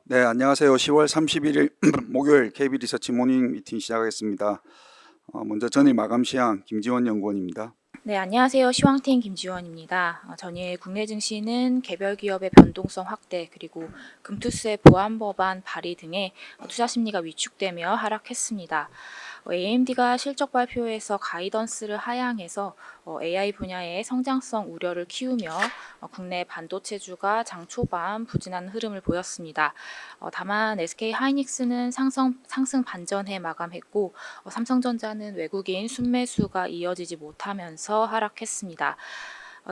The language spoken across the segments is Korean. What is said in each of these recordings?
네, 안녕하세요. 10월 31일 목요일 KB 리서치 모닝 미팅 시작하겠습니다. 먼저 전일 마감 시황 김지원 연구원입니다. 네, 안녕하세요. 시황팀 김지원입니다. 전일 국내 증시는 개별 기업의 변동성 확대 그리고 금투세 보완 법안 발의 등의 투자 심리가 위축되며 하락했습니다. AMD가 실적 발표에서 가이던스를 하향해서 AI 분야의 성장성 우려를 키우며 국내 반도체주가 장 초반 부진한 흐름을 보였습니다. 다만 SK 하이닉스는 상승 반전해 마감했고 삼성전자는 외국인 순매수가 이어지지 못하면서 하락했습니다.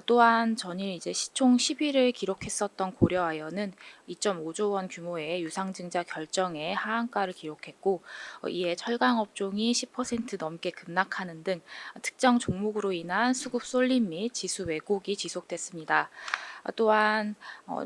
또한 전일 시총 10위를 기록했었던 고려아연은 2.5조 원 규모의 유상증자 결정에 하한가를 기록했고 이에 철강 업종이 10% 넘게 급락하는 등 특정 종목으로 인한 수급 쏠림 및 지수 왜곡이 지속됐습니다. 또한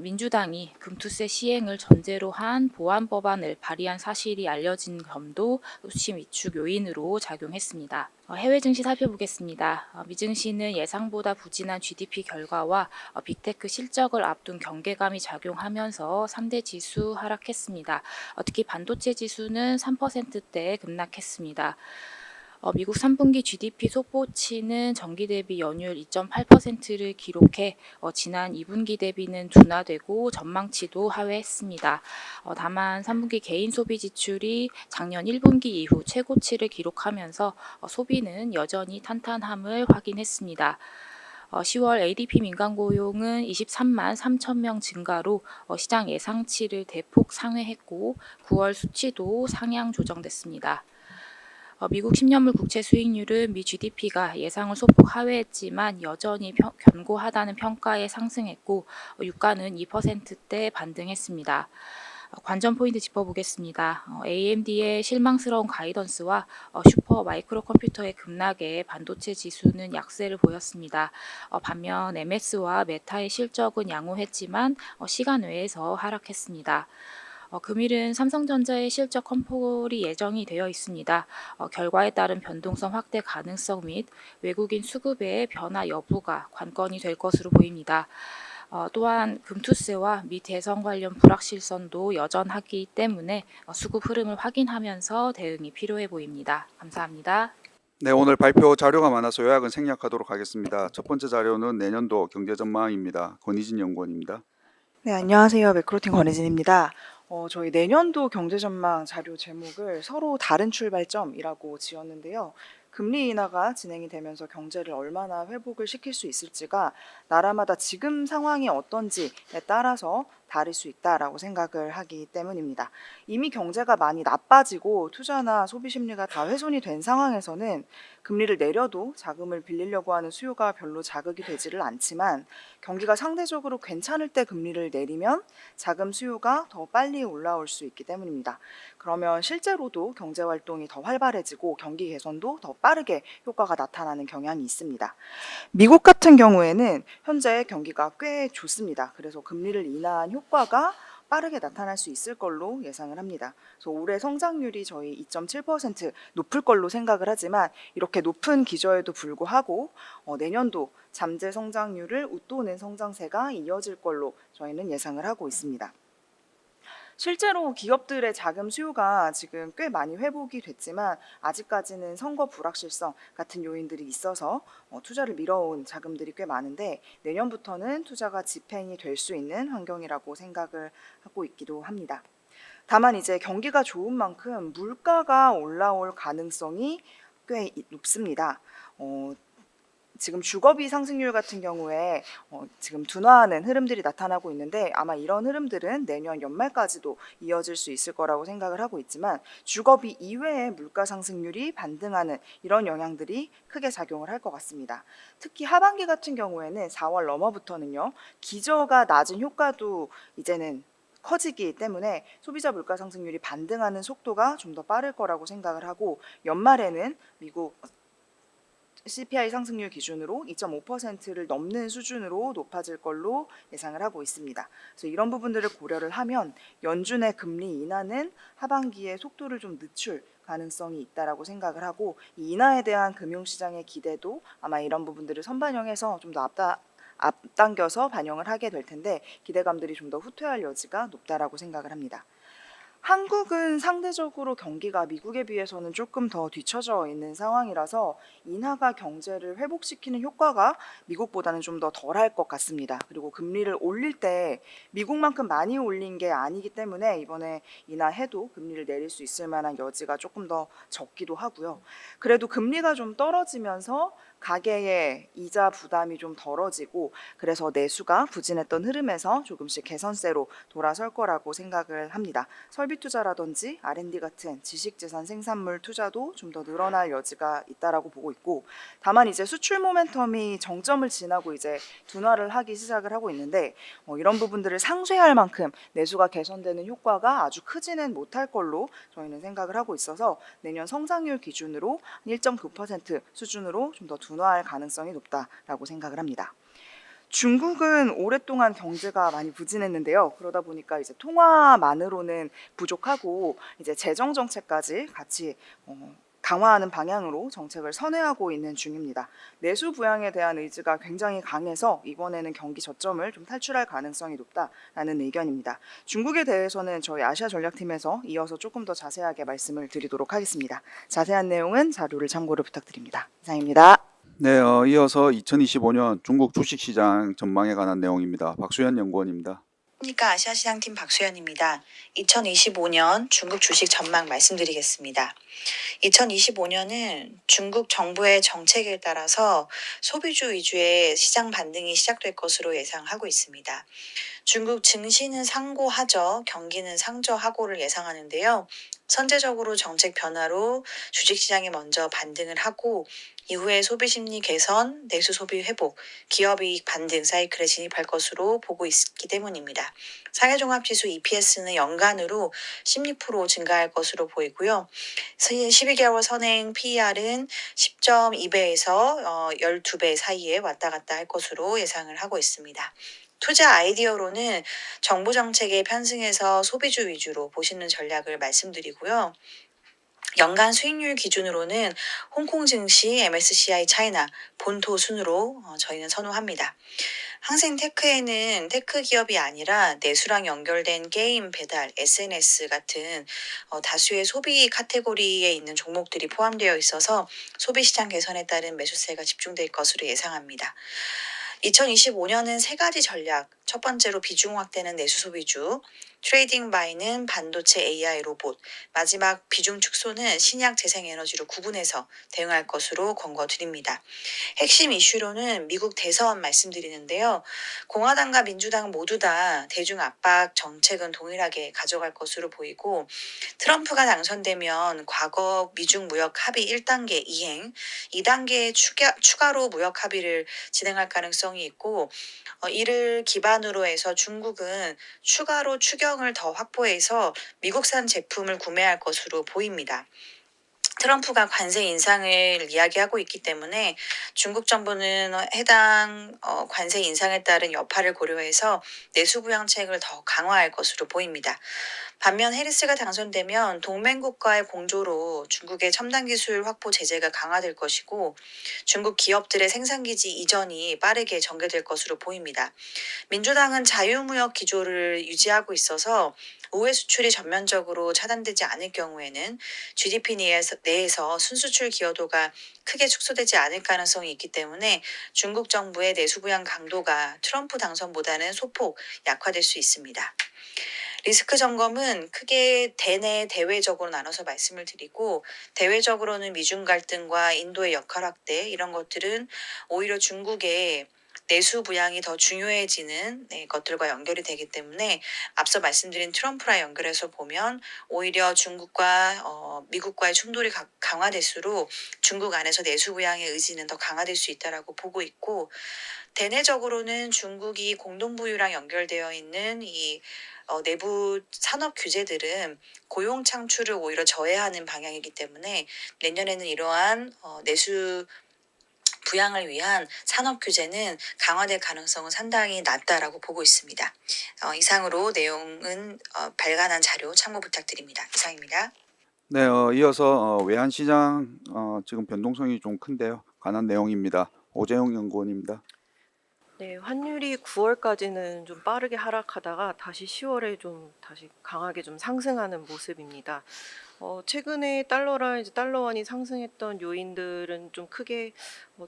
민주당이 금투세 시행을 전제로 한 보완 법안을 발의한 사실이 알려진 점도 수치 위축 요인으로 작용했습니다. 해외 증시 살펴보겠습니다. 미증시는 예상보다 부진한 GDP 결과와 빅테크 실적을 앞둔 경계감이 작용하면서 3대 지수 하락했습니다. 특히 반도체 지수는 3%대 급락했습니다. 미국 3분기 GDP 속보치는 전기 대비 연율 2.8%를 기록해 지난 2분기 대비는 둔화되고 전망치도 하회했습니다. 다만 3분기 개인 소비 지출이 작년 1분기 이후 최고치를 기록하면서 소비는 여전히 탄탄함을 확인했습니다. 10월 ADP 민간 고용은 23만 3천 명 증가로 시장 예상치를 대폭 상회했고 9월 수치도 상향 조정됐습니다. 미국 10년물 국채 수익률은 미 GDP가 예상을 소폭 하회했지만 여전히 견고하다는 평가에 상승했고 유가는 2%대 반등했습니다. 관전 포인트 짚어보겠습니다. AMD의 실망스러운 가이던스와 슈퍼 마이크로 컴퓨터의 급락에 반도체 지수는 약세를 보였습니다. 반면 MS와 메타의 실적은 양호했지만 시간 외에서 하락했습니다. 금일은 삼성전자의 실적 컴폴이 예정이 되어 있습니다. 결과에 따른 변동성 확대 가능성 및 외국인 수급의 변화 여부가 관건이 될 것으로 보입니다. 또한 금투세와 미 대선 관련 불확실성도 여전하기 때문에 수급 흐름을 확인하면서 대응이 필요해 보입니다. 감사합니다. 네, 오늘 발표 자료가 많아서 요약은 생략하도록 하겠습니다. 첫 번째 자료는 내년도 경제 전망입니다. 권희진 연구원입니다. 네, 안녕하세요. 매크로팀 권혜진입니다. 저희 내년도 경제 전망 자료 제목을 서로 다른 출발점이라고 지었는데요. 금리 인하가 진행이 되면서 경제를 얼마나 회복을 시킬 수 있을지가 나라마다 지금 상황이 어떤지에 따라서 다를 수 있다라고 생각을 하기 때문입니다. 이미 경제가 많이 나빠지고 투자나 소비 심리가 다 훼손이 된 상황에서는 금리를 내려도 자금을 빌리려고 하는 수요가 별로 자극이 되지를 않지만 경기가 상대적으로 괜찮을 때 금리를 내리면 자금 수요가 더 빨리 올라올 수 있기 때문입니다. 그러면 실제로도 경제 활동이 더 활발해지고 경기 개선도 더 빠르게 효과가 나타나는 경향이 있습니다. 미국 같은 경우에는 현재 경기가 꽤 좋습니다. 그래서 금리를 인하한 효과가 빠르게 나타날 수 있을 걸로 예상을 합니다. 그래서 올해 성장률이 저희 2.7% 높을 걸로 생각을 하지만 이렇게 높은 기저에도 불구하고 내년도 잠재 성장률을 웃도는 성장세가 이어질 걸로 저희는 예상을 하고 있습니다. 실제로 기업들의 자금 수요가 지금 꽤 많이 회복이 됐지만 아직까지는 선거 불확실성 같은 요인들이 있어서 투자를 미뤄온 자금들이 꽤 많은데 내년부터는 투자가 집행이 될 수 있는 환경이라고 생각을 하고 있기도 합니다. 다만 이제 경기가 좋은 만큼 물가가 올라올 가능성이 꽤 높습니다. 지금 주거비 상승률 같은 경우에 지금 둔화하는 흐름들이 나타나고 있는데 아마 이런 흐름들은 내년 연말까지도 이어질 수 있을 거라고 생각을 하고 있지만 주거비 이외의 물가 상승률이 반등하는 이런 영향들이 크게 작용을 할 것 같습니다. 특히 하반기 같은 경우에는 4월 넘어부터는요 기저가 낮은 효과도 이제는 커지기 때문에 소비자 물가 상승률이 반등하는 속도가 좀 더 빠를 거라고 생각을 하고 연말에는 미국 CPI 상승률 기준으로 2.5%를 넘는 수준으로 높아질 걸로 예상을 하고 있습니다. 그래서 이런 부분들을 고려를 하면 연준의 금리 인하는 하반기에 속도를 좀 늦출 가능성이 있다라고 생각을 하고 이 인하에 대한 금융시장의 기대도 아마 이런 부분들을 선반영해서 좀 더 앞당겨서 반영을 하게 될 텐데 기대감들이 좀 더 후퇴할 여지가 높다라고 생각을 합니다. 한국은 상대적으로 경기가 미국에 비해서는 조금 더 뒤처져 있는 상황이라서 인하가 경제를 회복시키는 효과가 미국보다는 좀 더 덜할 것 같습니다. 그리고 금리를 올릴 때 미국만큼 많이 올린 게 아니기 때문에 이번에 인하해도 금리를 내릴 수 있을 만한 여지가 조금 더 적기도 하고요. 그래도 금리가 좀 떨어지면서 가계의 이자 부담이 좀 덜어지고 그래서 내수가 부진했던 흐름에서 조금씩 개선세로 돌아설 거라고 생각을 합니다. 설비 투자라든지 R&D 같은 지식재산 생산물 투자도 좀 더 늘어날 여지가 있다라고 보고 있고 다만 이제 수출 모멘텀이 정점을 지나고 이제 둔화를 하기 시작을 하고 있는데 이런 부분들을 상쇄할 만큼 내수가 개선되는 효과가 아주 크지는 못할 걸로 저희는 생각을 하고 있어서 내년 성장률 기준으로 1.9% 수준으로 좀 더 둔화할 가능성이 높다라고 생각을 합니다. 중국은 오랫동안 경제가 많이 부진했는데요. 그러다 보니까 이제 통화만으로는 부족하고 이제 재정 정책까지 같이 강화하는 방향으로 정책을 선회하고 있는 중입니다. 내수 부양에 대한 의지가 굉장히 강해서 이번에는 경기 저점을 좀 탈출할 가능성이 높다라는 의견입니다. 중국에 대해서는 저희 아시아 전략팀에서 이어서 조금 더 자세하게 말씀을 드리도록 하겠습니다. 자세한 내용은 자료를 참고를 부탁드립니다. 이상입니다. 네, 이어서 2025년 중국 주식시장 전망에 관한 내용입니다. 박수현 연구원입니다. 안녕하십니까. 아시아시장팀 박수현입니다. 2025년 중국 주식 전망 말씀드리겠습니다. 2025년은 중국 정부의 정책에 따라서 소비주 위주의 시장 반등이 시작될 것으로 예상하고 있습니다. 중국 증시는 상고하저, 경기는 상저하고를 예상하는데요. 선제적으로 정책 변화로 주식시장이 먼저 반등을 하고 이후에 소비심리 개선, 내수 소비 회복, 기업이익 반등 사이클에 진입할 것으로 보고 있기 때문입니다. 상해종합지수 EPS는 연간으로 16% 증가할 것으로 보이고요. 12개월 선행 PER은 10.2배에서 12배 사이에 왔다 갔다 할 것으로 예상을 하고 있습니다. 투자 아이디어로는 정부 정책에 편승해서 소비주 위주로 보시는 전략을 말씀드리고요. 연간 수익률 기준으로는 홍콩 증시, MSCI 차이나 본토 순으로 저희는 선호합니다. 항생 테크에는 테크 기업이 아니라 내수랑 연결된 게임, 배달, SNS 같은 다수의 소비 카테고리에 있는 종목들이 포함되어 있어서 소비시장 개선에 따른 매수세가 집중될 것으로 예상합니다. 2025년은 세 가지 전략, 첫 번째로 비중 확대는 내수 소비주, 트레이딩 바이는 반도체 AI 로봇, 마지막 비중 축소는 신약 재생에너지로 구분해서 대응할 것으로 권고드립니다. 핵심 이슈로는 미국 대선 말씀드리는데요. 공화당과 민주당 모두 다 대중 압박 정책은 동일하게 가져갈 것으로 보이고 트럼프가 당선되면 과거 미중 무역 합의 1단계 이행, 2단계 추가로 무역 합의를 진행할 가능성이 있고 이를 기반으로 해서 중국은 추가로 추경을 더 확보해서 미국산 제품을 구매할 것으로 보입니다. 트럼프가 관세 인상을 이야기하고 있기 때문에 중국 정부는 해당 관세 인상에 따른 여파를 고려해서 내수 부양책을 더 강화할 것으로 보입니다. 반면 해리스가 당선되면 동맹국과의 공조로 중국의 첨단 기술 확보 제재가 강화될 것이고 중국 기업들의 생산기지 이전이 빠르게 전개될 것으로 보입니다. 민주당은 자유무역 기조를 유지하고 있어서 우회 수출이 전면적으로 차단되지 않을 경우에는 GDP 내에서 순수출 기여도가 크게 축소되지 않을 가능성이 있기 때문에 중국 정부의 내수 부양 강도가 트럼프 당선보다는 소폭 약화될 수 있습니다. 리스크 점검은 크게 대내 대외적으로 나눠서 말씀을 드리고 대외적으로는 미중 갈등과 인도의 역할 확대 이런 것들은 오히려 중국의 내수 부양이 더 중요해지는 것들과 연결이 되기 때문에 앞서 말씀드린 트럼프랑 연결해서 보면 오히려 중국과 미국과의 충돌이 강화될수록 중국 안에서 내수 부양의 의지는 더 강화될 수 있다라고 보고 있고 대내적으로는 중국이 공동부유랑 연결되어 있는 이 내부 산업 규제들은 고용 창출을 오히려 저해하는 방향이기 때문에 내년에는 이러한 내수 부양을 위한 산업 규제는 강화될 가능성은 상당히 낮다라고 보고 있습니다. 이상으로 내용은 발간한 자료 참고 부탁드립니다. 이상입니다. 네, 이어서 외환시장 지금 변동성이 좀 큰데요. 관한 내용입니다. 오재용 연구원입니다. 네, 환율이 9월까지는 좀 빠르게 하락하다가 다시 10월에 좀 다시 강하게 좀 상승하는 모습입니다. 최근에 달러랑 이제 달러원이 상승했던 요인들은 좀 크게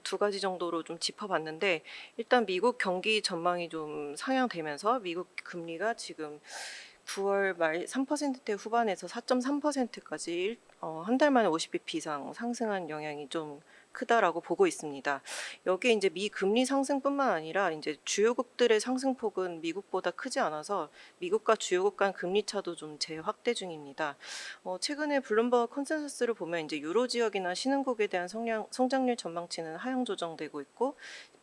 두 가지 정도로 좀 짚어봤는데, 일단 미국 경기 전망이 좀 상향되면서 미국 금리가 지금 9월 말 3%대 후반에서 4.3%까지 한 달 만에 50bp 이상 상승한 영향이 좀 크다라고 보고 있습니다. 여기에 이제 미 금리 상승뿐만 아니라 이제 주요국들의 상승폭은 미국보다 크지 않아서 미국과 주요국 간 금리 차도 좀 재확대 중입니다. 최근에 블룸버그 컨센서스를 보면 이제 유로 지역이나 신흥국에 대한 성장률 전망치는 하향 조정되고 있고,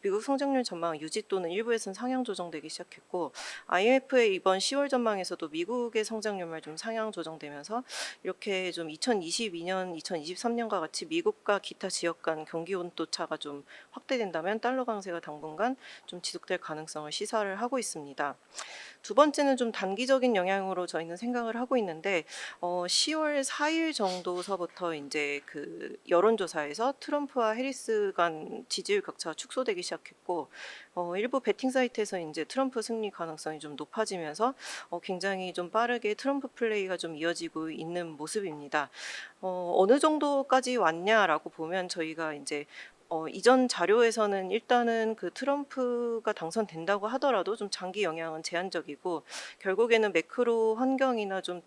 미국 성장률 전망 유지 또는 일부에서는 상향 조정되기 시작했고, IMF의 이번 10월 전망에서도 미국의 성장률만 좀 상향 조정되면서 이렇게 좀 2022년, 2023년과 같이 미국과 기타 지역 간 경기 온도차가 좀 확대된다면 달러 강세가 당분간 좀 지속될 가능성을 시사를 하고 있습니다. 두 번째는 좀 단기적인 영향으로 저희는 생각을 하고 있는데, 10월 4일 정도서부터 이제 그 여론조사에서 트럼프와 해리스 간 지지율 격차가 축소되기 시작했고, 일부 베팅 사이트에서 이제 트럼프 승리 가능성이 좀 높아지면서 굉장히 좀 빠르게 트럼프 플레이가 좀 이어지고 있는 모습입니다. 어느 정도까지 왔냐라고 보면 저희가 이제 이전 자료에서는 일단은 그 트럼프가 당선된다고 하더라도 좀 장기 영향은 제한적이고, 결국에는 매크로 환경이나 좀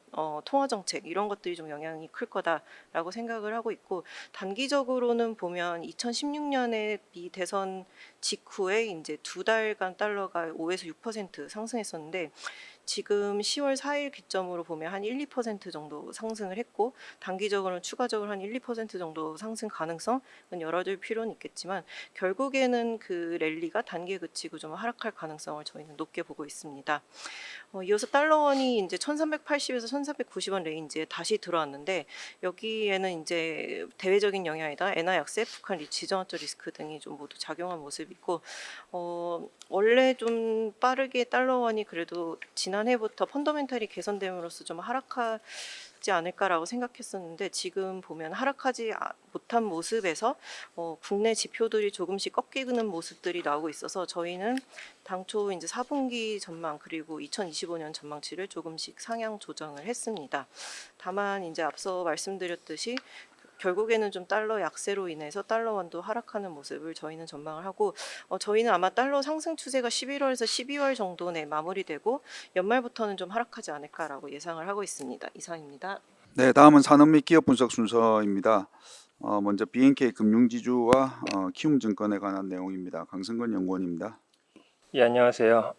통화 정책 이런 것들이 좀 영향이 클 거다라고 생각을 하고 있고, 단기적으로는 보면 2016년에 미 대선 직후에 이제 두 달간 달러가 5에서 6% 상승했었는데, 지금 10월 4일 기점으로 보면 한 1, 2% 정도 상승을 했고, 단기적으로는 추가적으로 한 1, 2% 정도 상승 가능성은 열어둘 필요는 있겠지만, 결국에는 그 랠리가 단기에 그치고 좀 하락할 가능성을 저희는 높게 보고 있습니다. 이어서 달러원이 이제 1,380에서 1,490원 레인지에 다시 들어왔는데, 여기에는 이제 대외적인 영향이다 엔화 약세, 북한 지정학적 리스크 등이 좀 모두 작용한 모습이고, 원래 좀 빠르게 달러원이 그래도 지난해부터 펀더멘탈이 개선됨으로써 좀 하락하지 않을까라고 생각했었는데, 지금 보면 하락하지 못한 모습에서 국내 지표들이 조금씩 꺾이는 모습들이 나오고 있어서, 저희는 당초 이제 4분기 전망 그리고 2025년 전망치를 조금씩 상향 조정을 했습니다. 다만 이제 앞서 말씀드렸듯이 결국에는 좀 달러 약세로 인해서 달러원도 하락하는 모습을 저희는 전망을 하고, 저희는 아마 달러 상승 추세가 11월에서 12월 정도 내 마무리되고 연말부터는 좀 하락하지 않을까라고 예상을 하고 있습니다. 이상입니다. 네, 다음은 산업 및 기업 분석 순서입니다. 먼저 BNK 금융지주와 키움증권에 관한 내용입니다. 강승건 연구원입니다. 예, 안녕하세요.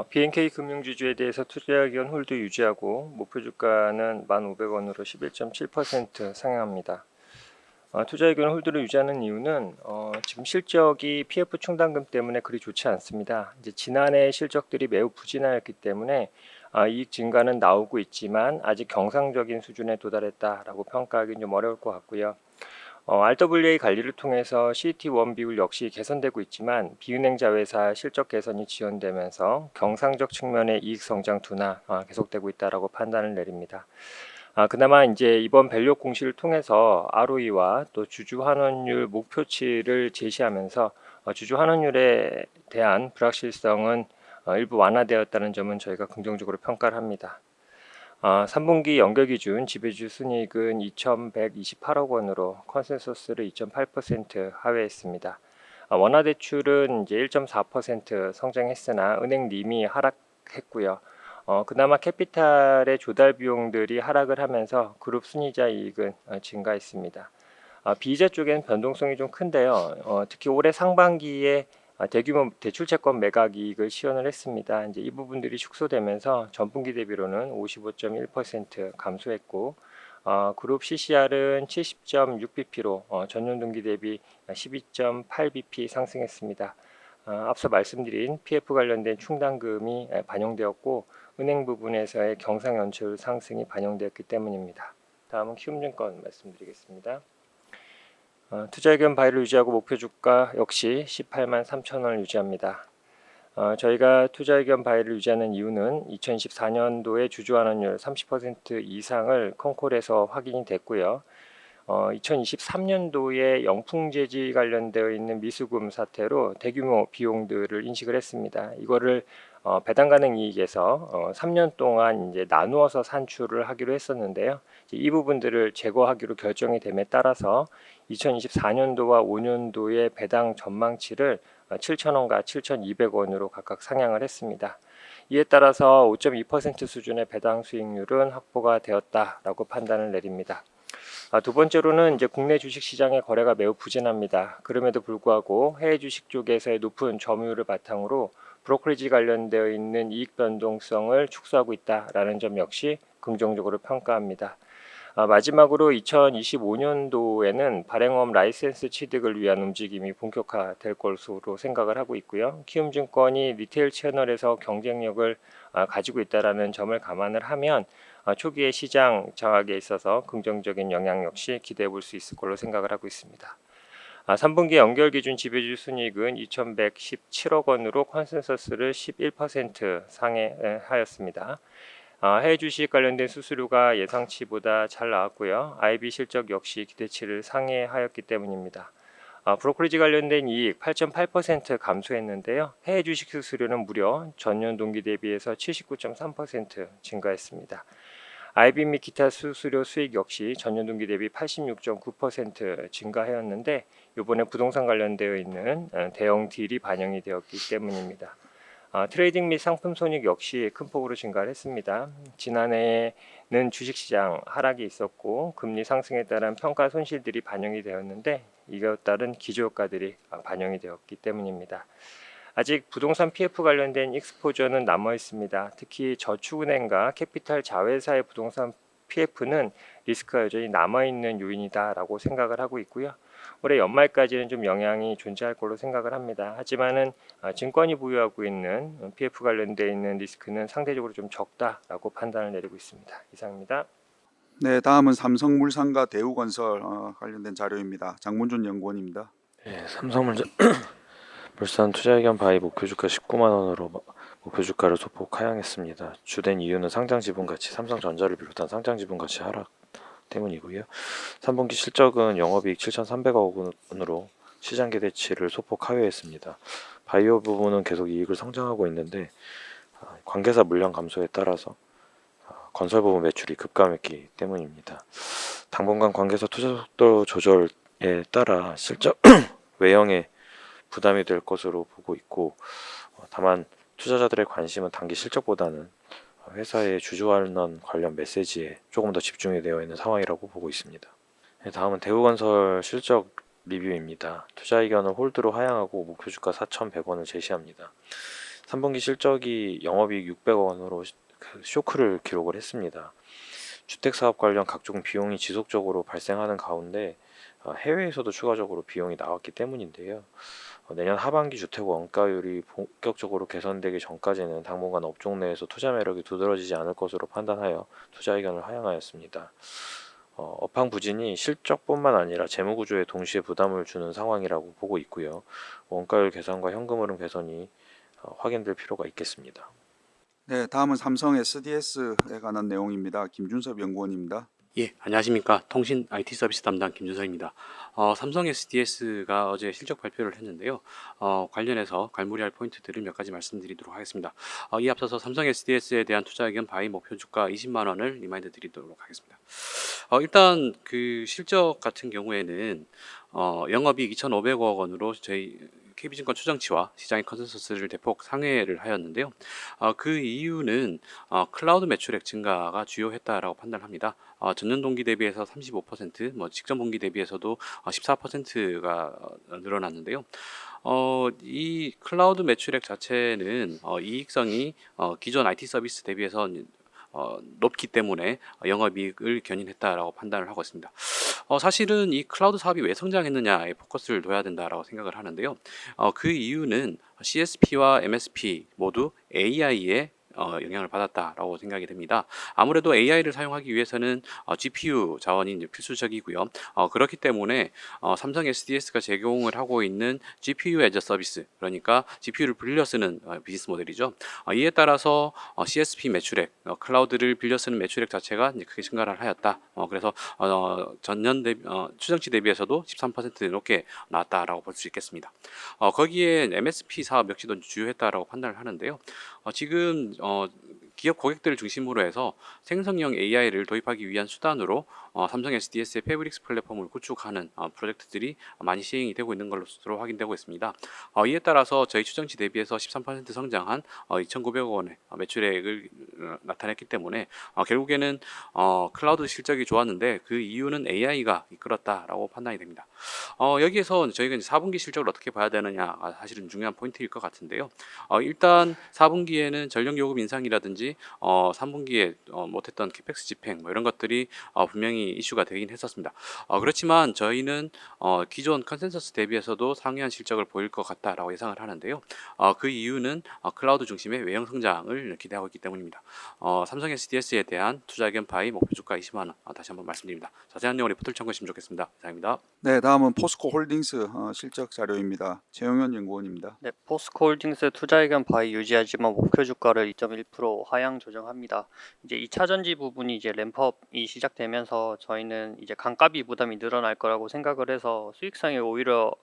BNK 금융지주에 대해서 투자기관 홀드 유지하고 목표 주가는 1,500원으로 11.7% 상향합니다. 투자기관 홀드를 유지하는 이유는 지금 실적이 PF 충당금 때문에 그리 좋지 않습니다. 이제 지난해 실적들이 매우 부진하였기 때문에 이익 증가는 나오고 있지만 아직 경상적인 수준에 도달했다라고 평가하기는 좀 어려울 것 같고요. RWA 관리를 통해서 CET1 비율 역시 개선되고 있지만 비은행 자회사 실적 개선이 지연되면서 경상적 측면의 이익 성장 둔화 계속되고 있다라고 판단을 내립니다. 그나마 이제 이번 밸류 공시를 통해서 ROE와 또 주주 환원율 목표치를 제시하면서 주주 환원율에 대한 불확실성은 일부 완화되었다는 점은 저희가 긍정적으로 평가를 합니다. 3분기 연결 기준 지배주 순이익은 2,128억 원으로 컨센서스를 2.8% 하회했습니다. 원화 대출은 이제 1.4% 성장했으나 은행 림이 하락했고요. 그나마 캐피탈의 조달 비용들이 하락을 하면서 그룹 순이자 이익은 증가했습니다. 비이자 쪽엔 변동성이 좀 큰데요. 특히 올해 상반기에 대규모 대출 채권 매각 이익을 시현을 했습니다. 이제 이 부분들이 축소되면서 전분기 대비로는 55.1% 감소했고, 그룹 CCR은 70.6bp로 전년 동기 대비 12.8bp 상승했습니다. 앞서 말씀드린 PF 관련된 충당금이 반영되었고, 은행 부분에서의 경상 연체율 상승이 반영되었기 때문입니다. 다음은 키움증권 말씀드리겠습니다. 투자 의견 바이를 유지하고 목표 주가 역시 18만 3천 원을 유지합니다. 저희가 투자 의견 바이를 유지하는 이유는 2024년도에 주주 환원율 30% 이상을 컨콜에서 확인이 됐고요. 2023년도에 영풍재지 관련되어 있는 미수금 사태로 대규모 비용들을 인식을 했습니다. 이거를 배당 가능 이익에서 3년 동안 이제 나누어서 산출을 하기로 했었는데요. 이 부분들을 제거하기로 결정이 됨에 따라서 2024년도와 5년도의 배당 전망치를 7,000원과 7,200원으로 각각 상향을 했습니다. 이에 따라서 5.2% 수준의 배당 수익률은 확보가 되었다라고 판단을 내립니다. 두 번째로는 이제 국내 주식 시장의 거래가 매우 부진합니다. 그럼에도 불구하고 해외 주식 쪽에서의 높은 점유율을 바탕으로 브로커리지 관련되어 있는 이익 변동성을 축소하고 있다라는 점 역시 긍정적으로 평가합니다. 마지막으로 2025년도에는 발행업 라이센스 취득을 위한 움직임이 본격화될 것으로 생각을 하고 있고요. 키움증권이 리테일 채널에서 경쟁력을 가지고 있다는 점을 감안을 하면 초기에 시장 장악에 있어서 긍정적인 영향 역시 기대해 볼 수 있을 걸로 생각을 하고 있습니다. 3분기 연결 기준 지배주 순이익은 2,117억 원으로 컨센서스를 11% 상회하였습니다. 해외 주식 관련된 수수료가 예상치보다 잘 나왔고요. IB 실적 역시 기대치를 상회하였기 때문입니다. 브로커리지 관련된 이익 8.8% 감소했는데요. 해외 주식 수수료는 무려 전년 동기 대비해서 79.3% 증가했습니다. IB 및 기타 수수료 수익 역시 전년 동기 대비 86.9% 증가하였는데 이번에 부동산 관련되어 있는 대형 딜이 반영이 되었기 때문입니다. 트레이딩 및 상품 손익 역시 큰 폭으로 증가를 했습니다. 지난해에는 주식시장 하락이 있었고 금리 상승에 따른 평가 손실들이 반영이 되었는데 이에 따른 기저효과들이 반영이 되었기 때문입니다. 아직 부동산 PF 관련된 익스포저는 남아 있습니다. 특히 저축은행과 캐피탈 자회사의 부동산 PF는 리스크가 여전히 남아있는 요인이다라고 생각을 하고 있고요. 올해 연말까지는 좀 영향이 존재할 걸로 생각을 합니다. 하지만은 증권이 보유하고 있는 PF 관련되어 있는 리스크는 상대적으로 좀 적다라고 판단을 내리고 있습니다. 이상입니다. 네, 다음은 삼성물산과 대우건설 관련된 자료입니다. 장문준 연구원입니다. 네, 삼성물산 물산 투자의견 바이 목표주가 19만 원으로 목표주가를 소폭 하향했습니다. 주된 이유는 상장 지분 가치, 삼성전자를 비롯한 상장 지분 가치 하락 때문이고요. 3분기 실적은 영업이익 7,300억 원으로 시장 기대치를 소폭 하회했습니다. 바이오 부분은 계속 이익을 성장하고 있는데 관계사 물량 감소에 따라서 건설 부분 매출이 급감했기 때문입니다. 당분간 관계사 투자 속도 조절에 따라 실적 외형에 부담이 될 것으로 보고 있고, 다만 투자자들의 관심은 단기 실적보다는 회사의 주주환원 관련 메시지에 조금 더 집중이 되어 있는 상황이라고 보고 있습니다. 다음은 대우건설 실적 리뷰입니다. 투자의견을 홀드로 하향하고 목표주가 4,100원을 제시합니다. 3분기 실적이 영업이익 600억 원으로 쇼크를 기록을 했습니다. 주택사업 관련 각종 비용이 지속적으로 발생하는 가운데 해외에서도 추가적으로 비용이 나왔기 때문인데요. 내년 하반기 주택 원가율이 본격적으로 개선되기 전까지는 당분간 업종 내에서 투자 매력이 두드러지지 않을 것으로 판단하여 투자 의견을 하향하였습니다. 업황 부진이 실적뿐만 아니라 재무구조에 동시에 부담을 주는 상황이라고 보고 있고요. 원가율 개선과 현금 흐름 개선이 확인될 필요가 있겠습니다. 네, 다음은 삼성 SDS에 관한 내용입니다. 김준섭 연구원입니다. 예, 안녕하십니까. 통신 IT 서비스 담당 김준서입니다. 삼성 SDS가 어제 실적 발표를 했는데요. 관련해서 관무리할 포인트들을 몇 가지 말씀드리도록 하겠습니다. 이에 앞서서 삼성 SDS에 대한 투자 의견 바이 목표 주가 20만 원을 리마인드 드리도록 하겠습니다. 일단 그 실적 같은 경우에는 영업이익 2,500억 원으로 저희 KB증권 추정치와 시장의 컨센서스를 대폭 상회를 하였는데요. 그 이유는 클라우드 매출액 증가가 주요했다라고 판단합니다. 전년 동기 대비해서 35%, 직전 분기 대비해서도 14%가 늘어났는데요. 이 클라우드 매출액 자체는 이익성이 기존 IT 서비스 대비해서 높기 때문에 영업이익을 견인했다라고 판단을 하고 있습니다. 사실은 이 클라우드 사업이 왜 성장했느냐에 포커스를 둬야 된다라고 생각을 하는데요. 그 이유는 CSP와 MSP 모두 AI의 영향을 받았다라고 생각이 됩니다. 아무래도 AI를 사용하기 위해서는 GPU 자원이 이제 필수적이고요. 그렇기 때문에 삼성 SDS가 제공을 하고 있는 GPU as a 서비스, 그러니까 GPU를 빌려 쓰는 비즈니스 모델이죠. 이에 따라서 CSP 매출액, 클라우드를 빌려 쓰는 매출액 자체가 이제 크게 증가를 하였다. 그래서 전년 대비, 추정치 대비해서도 13% 높게 나왔다라고 볼 수 있겠습니다. 거기에 MSP 사업 역시도 주요했다라고 판단을 하는데요. 지금 기업 고객들을 중심으로 해서 생성형 AI를 도입하기 위한 수단으로 삼성 SDS의 패브릭스 플랫폼을 구축하는 프로젝트들이 많이 시행이 되고 있는 것으로 확인되고 있습니다. 이에 따라서 저희 추정치 대비해서 13% 성장한 2,900억 원의 매출액을 나타냈기 때문에 결국에는 클라우드 실적이 좋았는데 그 이유는 AI가 이끌었다라고 판단이 됩니다. 여기에서 저희가 이제 4분기 실적을 어떻게 봐야 되느냐 사실은 중요한 포인트일 것 같은데요. 일단 4분기에는 전력 요금 인상이라든지 3분기에 못했던 캐펙스 집행 이런 것들이 분명히 이슈가 되긴 했었습니다. 그렇지만 저희는 기존 컨센서스 대비해서도 상회한 실적을 보일 것 같다라고 예상을 하는데요. 그 이유는 클라우드 중심의 외형 성장을 기대하고 있기 때문입니다. 삼성 SDS에 대한 투자 의견 바이 목표 주가 20만 원 다시 한번 말씀드립니다. 자세한 내용 리포트를 참고하시면 좋겠습니다. 이상입니다. 네, 다음은 포스코 홀딩스 실적 자료입니다. 최영현 연구원입니다. 네, 포스코홀딩스 투자 의견 바이 유지하지만 목표 주가를 2.1% 하향 조정합니다. 이제 2차 전지 부분이 이제 램프업이 시작되면서 저희는 이제 감가비 부담이 늘어날 거라고 생각을 해서 수익성이 오히려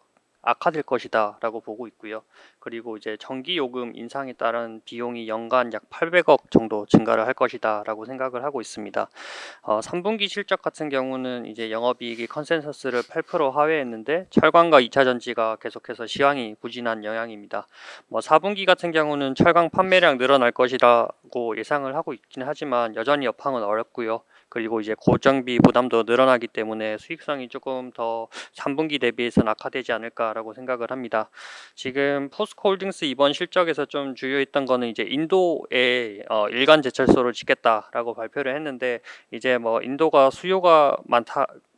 악화될 것이다라고 보고 있고요. 그리고 이제 전기 요금 인상에 따른 비용이 연간 약 800억 정도 증가를 할 것이다라고 생각을 하고 있습니다. 3분기 실적 같은 경우는 이제 영업이익이 컨센서스를 8% 하회했는데 철강과 2차 전지가 계속해서 시황이 부진한 영향입니다. 4분기 같은 경우는 철강 판매량 늘어날 것이라고 예상을 하고 있긴 하지만 여전히 여파는 어렵고요. 그리고 이제 고정비 부담도 늘어나기 때문에 수익성이 조금 더 3분기 대비해서는 악화되지 않을까라고 생각을 합니다. 지금 포스코홀딩스 이번 실적에서 좀 주요했던 거는 이제 인도에 일간 제철소를 짓겠다라고 발표를 했는데 이제 인도가 수요가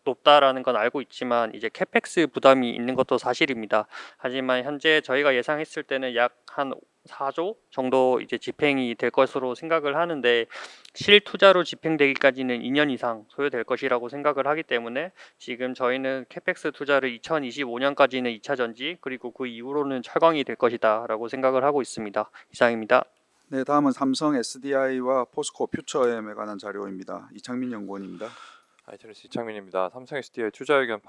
높다라는 건 알고 있지만 이제 캐펙스 부담이 있는 것도 사실입니다. 하지만 현재 저희가 예상했을 때는 약 한 4조 정도 이제 집행이 될 것으로 생각을 하는데 실투자로 집행되기까지는 2년 이상 소요될 것이라고 생각을 하기 때문에 지금 저희는 캐펙스 투자를 2025년까지는 2차 전지 그리고 그 이후로는 철강이 될 것이다라고 생각을 하고 있습니다. 이상입니다. 네, 다음은 삼성 SDI와 포스코 퓨처엠에 관한 자료입니다. 이창민 연구원입니다. 아이트리스 이창민입니다. 삼성 SDI 투자 의견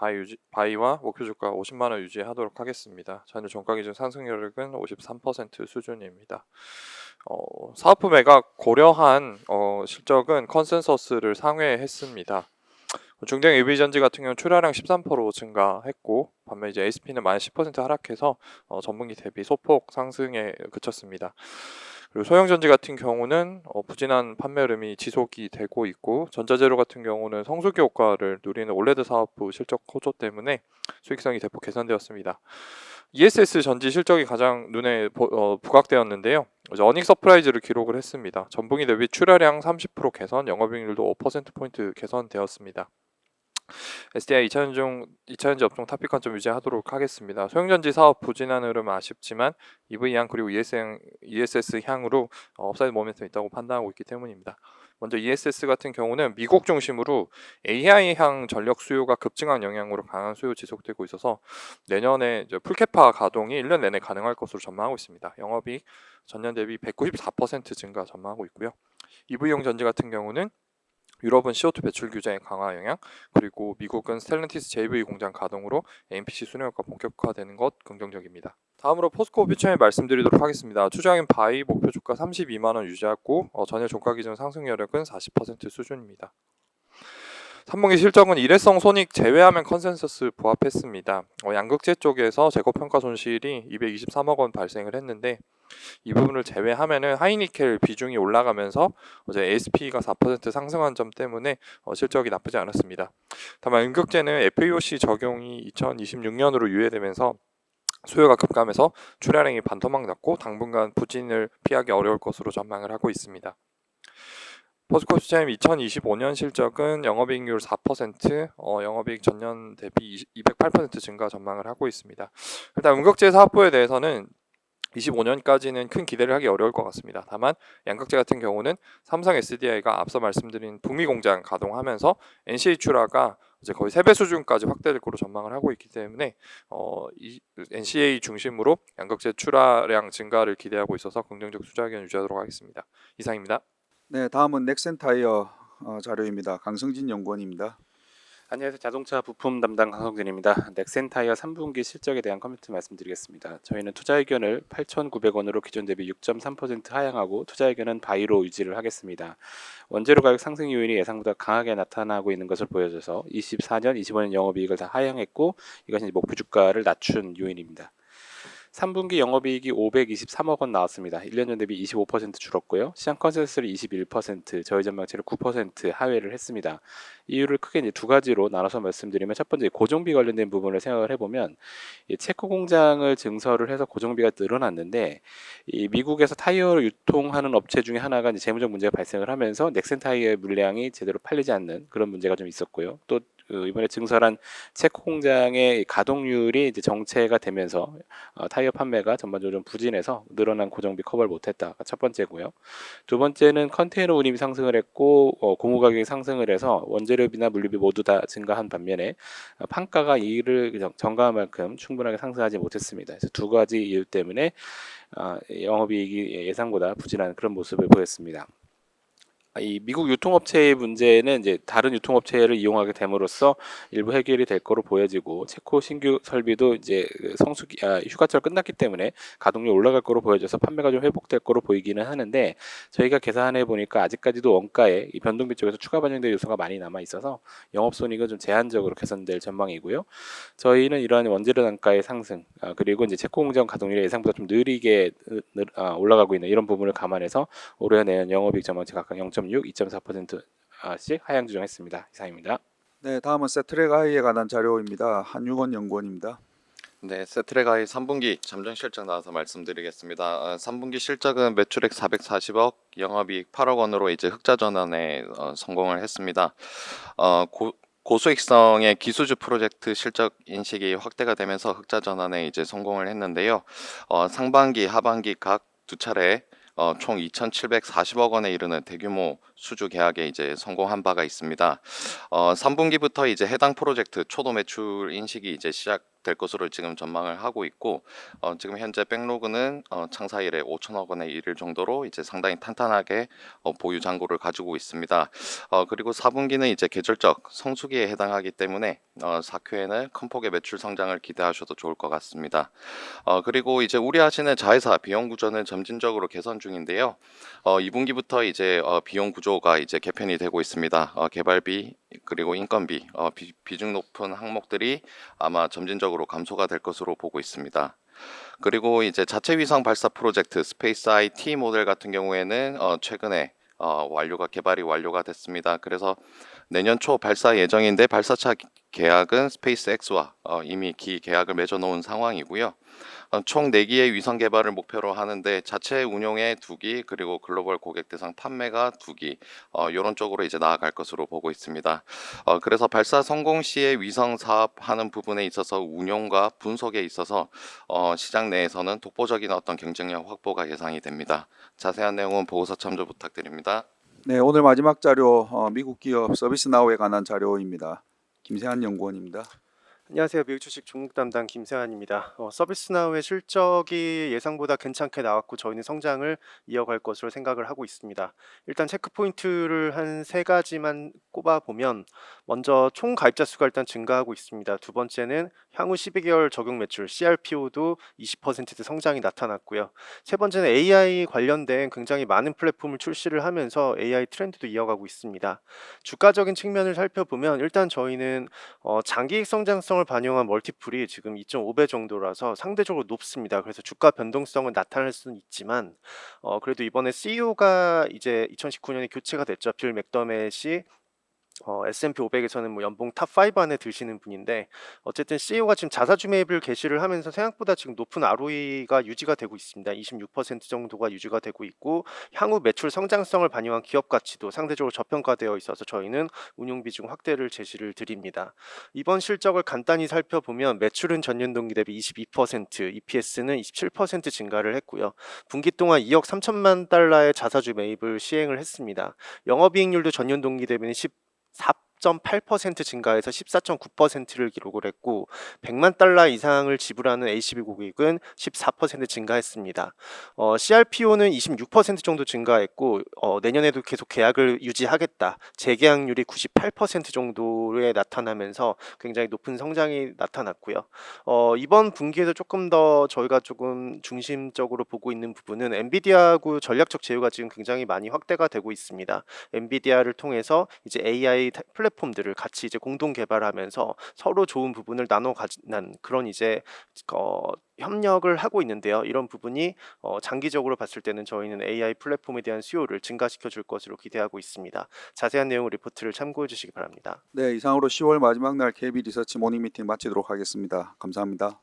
바이와 목표 주가 50만 원 유지하도록 하겠습니다. 전일 종가 기준 상승률은 53% 수준입니다. 사업부 매각 고려한 실적은 컨센서스를 상회했습니다. 중대형 EV전지 같은 경우는 출하량 13% 증가했고 반면 이제 ASP는 -10% 하락해서 전분기 대비 소폭 상승에 그쳤습니다. 그리고 소형전지 같은 경우는 부진한 판매 흐름이 지속이 되고 있고 전자재료 같은 경우는 성수기 효과를 누리는 올레드 사업부 실적 호조 때문에 수익성이 대폭 개선되었습니다. ESS 전지 실적이 가장 눈에 부각되었는데요. 어닝 서프라이즈를 기록을 했습니다. 전분기 대비 출하량 30% 개선, 영업이익률도 5%포인트 개선되었습니다. SDI 2차전지 업종 탑픽 관점 유지하도록 하겠습니다. 소형전지 사업 부진한 흐름은 아쉽지만 EV 향 그리고 ESS 향으로 업사이드 모멘텀이 있다고 판단하고 있기 때문입니다. 먼저 ESS 같은 경우는 미국 중심으로 AI 향 전력 수요가 급증한 영향으로 강한 수요 지속되고 있어서 내년에 이제 풀캐파 가동이 1년 내내 가능할 것으로 전망하고 있습니다. 영업이익 전년 대비 194% 증가 전망하고 있고요. EV용 전지 같은 경우는 유럽은 CO2 배출 규제의 강화 영향, 그리고 미국은 스텔란티스 JV 공장 가동으로 NPC 순회효과 본격화되는 것 긍정적입니다. 다음으로 포스코 퓨처에 말씀드리도록 하겠습니다. 투자액 바이 목표 주가 32만 원 유지하고 전일 종가 기준 상승 여력은 40% 수준입니다. 3분기 실적은 일회성 손익 제외하면 컨센서스 부합했습니다. 양극재 쪽에서 재고평가 손실이 223억 원 발생을 했는데 이 부분을 제외하면은 하이니켈 비중이 올라가면서 어제 ASP가 4% 상승한 점 때문에 실적이 나쁘지 않았습니다. 다만 음극재는 FEOC 적용이 2026년으로 유예되면서 수요가 급감해서 출하량이 반토막 났고 당분간 부진을 피하기 어려울 것으로 전망을 하고 있습니다. 포스코 퓨처엠 2025년 실적은 영업이익률 4%, 영업이익 전년 대비 208% 증가 전망을 하고 있습니다. 일단 음극재 사업부에 대해서는 25년까지는 큰 기대를 하기 어려울 것 같습니다. 다만 양극재 같은 경우는 삼성 SDI가 앞서 말씀드린 북미 공장 가동하면서 NCA 출하가 이제 거의 3배 수준까지 확대될 거로 전망을 하고 있기 때문에 이 NCA 중심으로 양극재 출하량 증가를 기대하고 있어서 긍정적 투자 의견 유지하도록 하겠습니다. 이상입니다. 네, 다음은 넥센타이어 자료입니다. 강성진 연구원입니다. 안녕하세요. 자동차 부품 담당 강성진입니다. 넥센타이어 3분기 실적에 대한 코멘트 말씀드리겠습니다. 저희는 투자 의견을 8,900원으로 기존 대비 6.3% 하향하고 투자 의견은 바이로 유지를 하겠습니다. 원재료 가격 상승 요인이 예상보다 강하게 나타나고 있는 것을 보여줘서 24년, 25년 영업이익을 다 하향했고 이것이 목표 주가를 낮춘 요인입니다. 3분기 영업이익이 523억 원 나왔습니다. 1년 전 대비 25% 줄었고요. 시장 컨센서스를 21%, 저희 전망치를 9% 하회를 했습니다. 이유를 크게 이제 두 가지로 나눠서 말씀드리면 첫 번째 고정비 관련된 부분을 생각을 해보면 이 체코 공장을 증설을 해서 고정비가 늘어났는데 이 미국에서 타이어를 유통하는 업체 중에 하나가 이제 재무적 문제가 발생을 하면서 넥센 타이어의 물량이 제대로 팔리지 않는 그런 문제가 좀 있었고요. 또 이번에 증설한 체코 공장의 가동률이 이제 정체가 되면서 타이어 판매가 전반적으로 좀 부진해서 늘어난 고정비 커버를 못했다가 첫 번째고요. 두 번째는 컨테이너 운임이 상승을 했고 고무 가격이 상승을 해서 원재료비나 물류비 모두 다 증가한 반면에 판가가 이를 전가한 만큼 충분하게 상승하지 못했습니다. 그래서 두 가지 이유 때문에 영업이익이 예상보다 부진한 그런 모습을 보였습니다. 이 미국 유통업체의 문제는 이제 다른 유통업체를 이용하게 됨으로써 일부 해결이 될 거로 보여지고 체코 신규 설비도 이제 휴가철 끝났기 때문에 가동률 올라갈 거로 보여져서 판매가 좀 회복될 거로 보이기는 하는데 저희가 계산해 보니까 아직까지도 원가에 이 변동비 쪽에서 추가 반영될 요소가 많이 남아 있어서 영업손익은 좀 제한적으로 개선될 전망이고요. 저희는 이러한 원재료 단가의 상승 그리고 이제 체코 공장 가동률이 예상보다 좀 느리게 올라가고 있는 이런 부분을 감안해서 올해 내년 영업이익 전망치 각각 0.6, 2.4%씩 하향 조정했습니다. 이상입니다. 네, 다음은 세트랙 아이에 관한 자료입니다. 한유건 연구원입니다. 네, 세트랙아이 3분기 잠정 실적 나와서 말씀드리겠습니다. 3분기 실적은 매출액 440억, 영업이익 8억 원으로 이제 흑자 전환에 성공을 했습니다. 고수익성의 기수주 프로젝트 실적 인식이 확대가 되면서 흑자 전환에 이제 성공을 했는데요. 상반기, 하반기 각 두 차례 총 2,740억 원에 이르는 대규모 수주 계약에 이제 성공한 바가 있습니다. 3분기부터 이제 해당 프로젝트 초도 매출 인식이 이제 시작될 것으로 지금 전망을 하고 있고 지금 현재 백로그는 창사 이래 5천억 원에 이를 정도로 이제 상당히 탄탄하게 보유 잔고를 가지고 있습니다. 그리고 4분기는 이제 계절적 성수기에 해당하기 때문에 4Q에는 큰 폭의 매출 성장을 기대하셔도 좋을 것 같습니다. 그리고 이제 우려하시는 자회사 비용 구조는 점진적으로 개선 중인데요. 2분기부터 이제 비용 구조가 이제 개편이 되고 있습니다. 개발비 그리고 인건비 비중 높은 항목들이 아마 점진적으로 감소가 될 것으로 보고 있습니다. 그리고 이제 자체 위성 발사 프로젝트 스페이스 IT 모델 같은 경우에는 최근에 개발이 완료가 됐습니다. 그래서 내년 초 발사 예정인데 발사차 계약은 스페이스X와 이미 계약을 맺어 놓은 상황이고요. 총 4기의 위성 개발을 목표로 하는데 자체 운용에 2기 그리고 글로벌 고객 대상 판매가 2기 이런 쪽으로 이제 나아갈 것으로 보고 있습니다. 그래서 발사 성공 시에 위성 사업하는 부분에 있어서 운용과 분석에 있어서 시장 내에서는 독보적인 어떤 경쟁력 확보가 예상이 됩니다. 자세한 내용은 보고서 참조 부탁드립니다. 네, 오늘 마지막 자료 미국 기업 서비스나우에 관한 자료입니다. 김세한 연구원입니다. 안녕하세요. 미국 주식 중국 담당 김세환입니다. 서비스나우의 실적이 예상보다 괜찮게 나왔고 저희는 성장을 이어갈 것으로 생각을 하고 있습니다. 일단 체크 포인트를 한 3가지만 꼽아보면 먼저 총 가입자 수가 일단 증가하고 있습니다. 두 번째는 향후 12개월 적용 매출 CRPO도 20% 성장이 나타났고요. 세 번째는 AI 관련된 굉장히 많은 플랫폼을 출시를 하면서 AI 트렌드도 이어가고 있습니다. 주가적인 측면을 살펴보면 일단 저희는 장기익 성장성을 반영한 멀티플이 지금 2.5배 정도라서 상대적으로 높습니다. 그래서 주가 변동성은 나타날 수는 있지만 그래도 이번에 CEO가 이제 2019년에 교체가 됐죠. 빌 맥더맷이 S&P 500에서는 뭐 연봉 탑 5 안에 드시는 분인데 어쨌든 CEO가 지금 자사주 매입을 개시를 하면서 생각보다 지금 높은 ROE가 유지가 되고 있습니다. 26% 정도가 유지가 되고 있고 향후 매출 성장성을 반영한 기업 가치도 상대적으로 저평가되어 있어서 저희는 운용 비중 확대를 제시를 드립니다. 이번 실적을 간단히 살펴보면 매출은 전년 동기 대비 22%, EPS는 27% 증가를 했고요. 분기 동안 2억 3천만 달러의 자사주 매입을 시행을 했습니다. 영업이익률도 전년 동기 대비는 4.8% 증가해서 14.9%를 기록을 했고 100만 달러 이상을 지불하는 ACV 고객은 14% 증가했습니다. CRPO는 26% 정도 증가했고 내년에도 계속 계약을 유지하겠다. 재계약률이 98% 정도에 나타나면서 굉장히 높은 성장이 나타났고요. 이번 분기에도 조금 더 저희가 조금 중심적으로 보고 있는 부분은 엔비디아하고 전략적 제휴가 지금 굉장히 많이 확대가 되고 있습니다. 엔비디아를 통해서 이제 AI 플랫폼들을 같이 이제 공동 개발하면서 서로 좋은 부분을 나눠 가지는 그런 이제 협력을 하고 있는데요. 이런 부분이 장기적으로 봤을 때는 저희는 AI 플랫폼에 대한 수요를 증가시켜 줄 것으로 기대하고 있습니다. 자세한 내용 리포트를 참고해 주시기 바랍니다. 네, 이상으로 10월 마지막 날 KB 리서치 모닝 미팅 마치도록 하겠습니다. 감사합니다.